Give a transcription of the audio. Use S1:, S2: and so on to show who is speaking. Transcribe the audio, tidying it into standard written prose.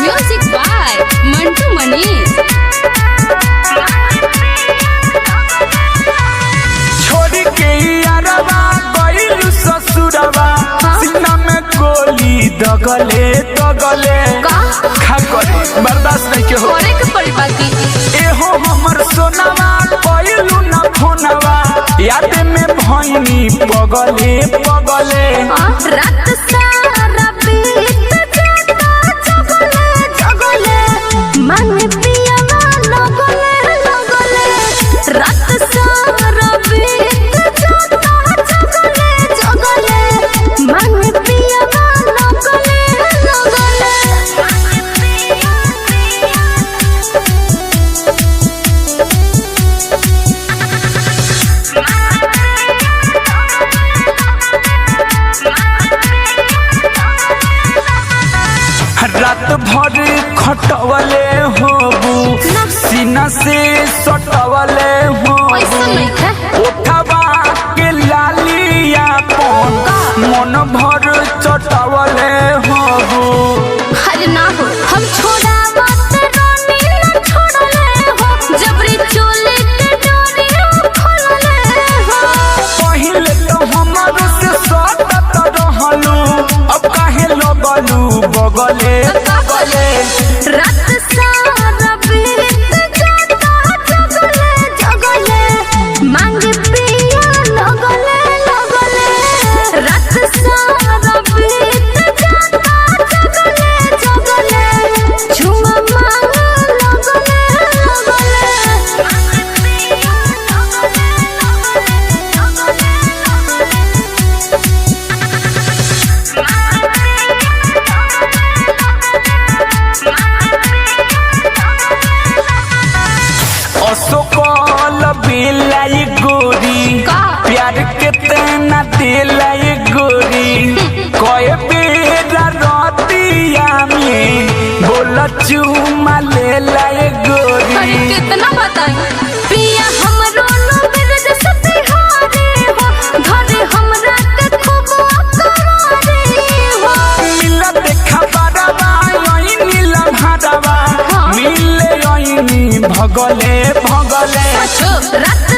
S1: Music by Mantu Manish.
S2: छोड़ी के यारवा गइलू ससुरवा सीना में गोली दगले दगले खा करे बर्दाश्त नहीं के हो
S1: करे के पड़ी बाकी
S2: एहो हमर सोनावा गइलू ना फोनवा याद में भइनी पगले पगले
S1: रात सारा बीत जाता जगले जगले मन पियावा लगले लगले रात सारा बीत जाता जगले जगले मन पियावा लगले लगले
S2: रात भर खटवले होबू सीना से सटवले
S1: ऐसा नहीं है
S2: उठवा के लालिया पन मन भर चटवले होबू
S1: हर ना हो हम छोड़ा बात रानी ना छोड़ले हो जबरी चोले के डोरी खोलले हो
S2: पहिले तो हमर से सटत रहलू अब काहे लगलू बगले बगले
S1: रात सारा बीत जाता जगले जगले मांग पिया लगले लगले रात सारा बीत जाता जगले जगले झुमा मांग लगले लगले मांग पिया
S2: असोकल बिलाई गोरी
S1: का?
S2: प्यार के तेना दिलाई गोरी कए बेरा रतिया में बोल चुमा ले लाई गोरी
S1: अरे कितना बताई पिया हमरो नो बिरज सतिहारे हो घरे हमरा के खूब अकरारे हो
S2: मिला देखा बारवा यही नीला भादवा मिले यही भगले भगले
S1: रात